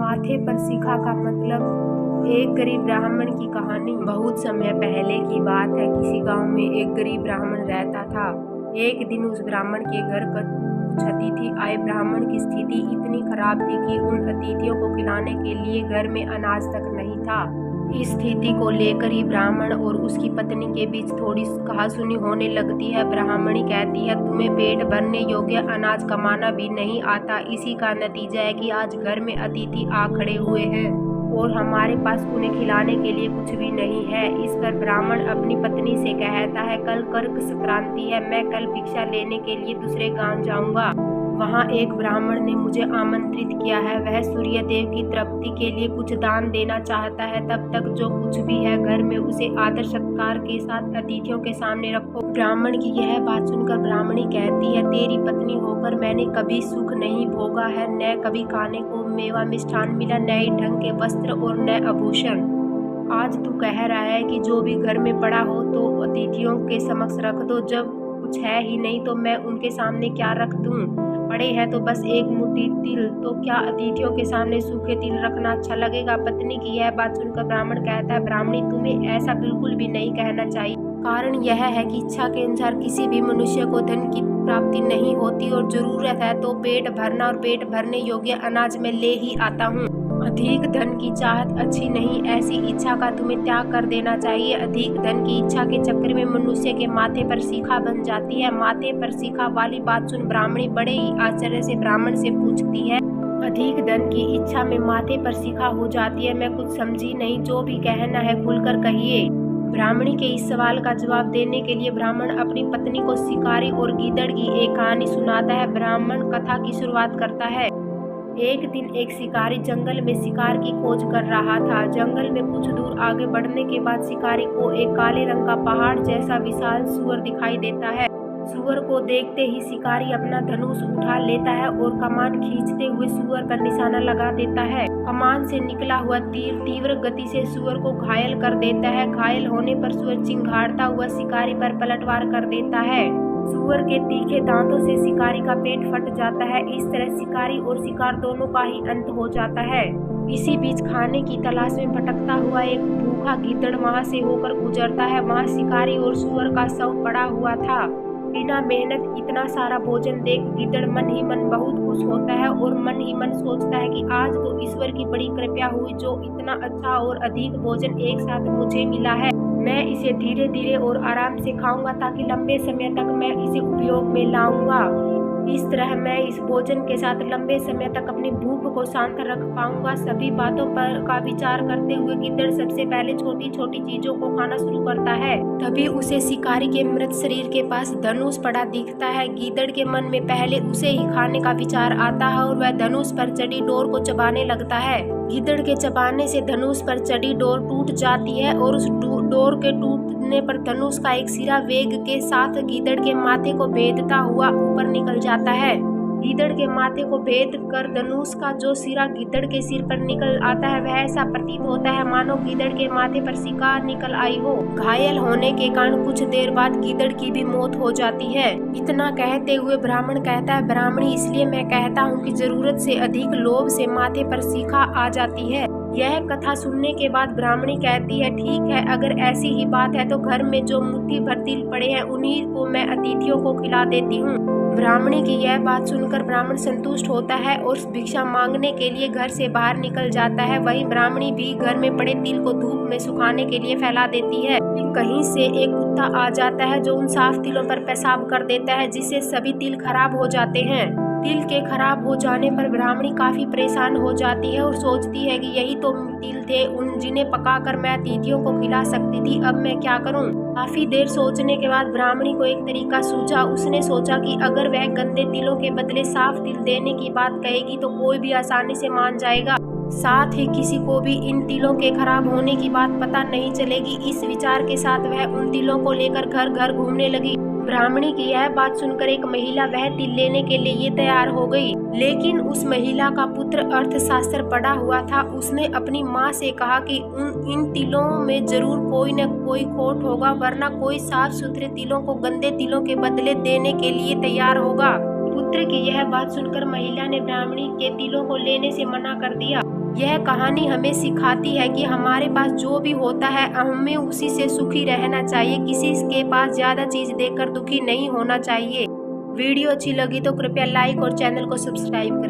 माथे पर शिखा का मतलब एक गरीब ब्राह्मण की कहानी। बहुत समय पहले की बात है। किसी गांव में एक गरीब ब्राह्मण रहता था। एक दिन उस ब्राह्मण के घर कुछ अतिथि आए। ब्राह्मण की स्थिति इतनी खराब थी कि उन अतिथियों को खिलाने के लिए घर में अनाज तक नहीं था। इस स्थिति को लेकर ही ब्राह्मण और उसकी पत्नी के बीच थोड़ी कहासुनी होने लगती है। ब्राह्मणी कहती है, तुम्हें पेट भरने योग्य अनाज कमाना भी नहीं आता। इसी का नतीजा है कि आज घर में अतिथि आ खड़े हुए हैं और हमारे पास उन्हें खिलाने के लिए कुछ भी नहीं है। इस पर ब्राह्मण अपनी पत्नी से कहता है, कल कर्क संक्रांति है, मैं कल भिक्षा लेने के लिए दूसरे गांव जाऊंगा। वहाँ एक ब्राह्मण ने मुझे आमंत्रित किया है। वह सूर्य देव की तृप्ति के लिए कुछ दान देना चाहता है। तब तक जो कुछ भी है घर में उसे आदर सत्कार के साथ अतिथियों के सामने रखो। ब्राह्मण की यह बात सुनकर ब्राह्मणी कहती है, तेरी पत्नी होकर मैंने कभी सुख नहीं भोगा है। न कभी खाने को मेवा मिष्ठान मिला, न ही ढंग के वस्त्र और न आभूषण। आज तू कह रहा है कि जो भी घर में पड़ा हो तो अतिथियों के समक्ष रख दो। जब कुछ है ही नहीं तो मैं उनके सामने क्या रख दूं? पड़े हैं तो बस एक मुट्ठी तिल, तो क्या अतिथियों के सामने सूखे तिल रखना अच्छा लगेगा? पत्नी की यह बात सुनकर ब्राह्मण कहता है, ब्राह्मणी, तुम्हें ऐसा बिल्कुल भी नहीं कहना चाहिए। कारण यह है कि इच्छा के अनुसार किसी भी मनुष्य को धन की प्राप्ति नहीं होती और जरूरत है तो पेट भरना और पेट भरने योग्य अनाज में ले ही आता हूँ। अधिक धन की चाहत अच्छी नहीं, ऐसी इच्छा का तुम्हें त्याग कर देना चाहिए। अधिक धन की इच्छा के चक्कर में मनुष्य के माथे पर शिखा बन जाती है। माथे पर शिखा वाली बात सुन ब्राह्मणी बड़े ही आश्चर्य से ब्राह्मण से पूछती है, अधिक धन की इच्छा में माथे पर शिखा हो जाती है? मैं कुछ समझी नहीं, जो भी कहना है खुलकर कहिए। ब्राह्मणी के इस सवाल का जवाब देने के लिए ब्राह्मण अपनी पत्नी को शिकारी और गीदड़ की एक कहानी सुनाता है। ब्राह्मण कथा की शुरुआत करता है। एक दिन एक शिकारी जंगल में शिकार की खोज कर रहा था। जंगल में कुछ दूर आगे बढ़ने के बाद शिकारी को एक काले रंग का पहाड़ जैसा विशाल सूअर दिखाई देता है। सूअर को देखते ही शिकारी अपना धनुष उठा लेता है और कमान खींचते हुए सूअर पर निशाना लगा देता है। कमान से निकला हुआ तीर तीव्र गति से सूअर को घायल कर देता है। घायल होने पर सूअर चिंघाड़ता हुआ शिकारी पर पलटवार कर देता है। सूअर के तीखे दांतों से शिकारी का पेट फट जाता है। इस तरह शिकारी और शिकार दोनों का ही अंत हो जाता है। इसी बीच खाने की तलाश में भटकता हुआ एक भूखा गीदड़ वहां से होकर गुजरता है। वहां शिकारी और सूअर का शव पड़ा हुआ था। बिना मेहनत इतना सारा भोजन देख गीदड़ मन ही मन बहुत खुश होता है और मन ही मन सोचता है कि आज तो ईश्वर की बड़ी कृपा हुई जो इतना अच्छा और अधिक भोजन एक साथ मुझे मिला है। मैं इसे धीरे धीरे और आराम से खाऊंगा ताकि लंबे समय तक मैं इसे उपयोग में लाऊंगा। इस तरह मैं इस भोजन के साथ लंबे समय तक अपनी भूख को शांत रख पाऊंगा। सभी बातों पर का विचार करते हुए गिद्दड़ सबसे पहले छोटी छोटी चीजों को खाना शुरू करता है। तभी उसे शिकारी के मृत शरीर के पास धनुष पड़ा दिखता है। गीदड़ के मन में पहले उसे ही खाने का विचार आता है और वह धनुष पर चढ़ी डोर को चबाने लगता है। गीदड़ के चबाने से धनुष पर चढ़ी डोर टूट जाती है और उस डोर के टूटने पर धनुष का एक सिरा वेग के साथ गीदड़ के माथे को भेदता हुआ ऊपर निकल जाता है। गीदड़ के माथे को भेद कर धनुष का जो सिरा गीदड़ के सिर पर निकल आता है वह ऐसा प्रतीत होता है मानो गीदड़ के माथे पर शिकार निकल आई हो। घायल होने के कारण कुछ देर बाद गीदड़ की भी मौत हो जाती है। इतना कहते हुए ब्राह्मण कहता है, ब्राह्मणी, इसलिए मैं कहता हूँ कि जरूरत से अधिक लोभ से माथे पर शिखा आ जाती है। यह कथा सुनने के बाद ब्राह्मणी कहती है, ठीक है, अगर ऐसी ही बात है तो घर में जो मुट्ठी भर तिल पड़े हैं उन्हीं को मैं अतिथियों को खिला देती हूँ। ब्राह्मणी की यह बात सुनकर ब्राह्मण संतुष्ट होता है और भिक्षा मांगने के लिए घर से बाहर निकल जाता है। वहीं ब्राह्मणी भी घर में पड़े तिल को धूप में सुखाने के लिए फैला देती है। कहीं से एक कुत्ता आ जाता है जो उन साफ तिलों पर पेशाब कर देता है, जिससे सभी तिल खराब हो जाते हैं। तिल के खराब हो जाने पर ब्राह्मणी काफी परेशान हो जाती है और सोचती है कि यही तो तिल थे जिन्हें पकाकर मैं अतिथियों को खिला सकती थी, अब मैं क्या करूं? काफी देर सोचने के बाद ब्राह्मणी को एक तरीका सूझा। उसने सोचा कि अगर वह गंदे तिलों के बदले साफ तिल देने की बात कहेगी तो कोई भी आसानी से मान जाएगा। साथ ही किसी को भी इन तिलों के खराब होने की बात पता नहीं चलेगी। इस विचार के साथ वह उन तिलों को लेकर घर घर घूमने लगी। ब्राह्मणी की यह बात सुनकर एक महिला वह तिल लेने के लिए तैयार हो गई, लेकिन उस महिला का पुत्र अर्थशास्त्र पढ़ा हुआ था। उसने अपनी माँ से कहा कि इन तिलों में जरूर कोई न कोई खोट होगा, वरना कोई साफ सुथरे तिलों को गंदे तिलों के बदले देने के लिए तैयार होगा। पुत्र की यह बात सुनकर महिला ने ब्राह्मणी के तिलों को लेने से मना कर दिया। यह कहानी हमें सिखाती है कि हमारे पास जो भी होता है हमें उसी से सुखी रहना चाहिए। किसी के पास ज़्यादा चीज़ देखकर दुखी नहीं होना चाहिए। वीडियो अच्छी लगी तो कृपया लाइक और चैनल को सब्सक्राइब करें।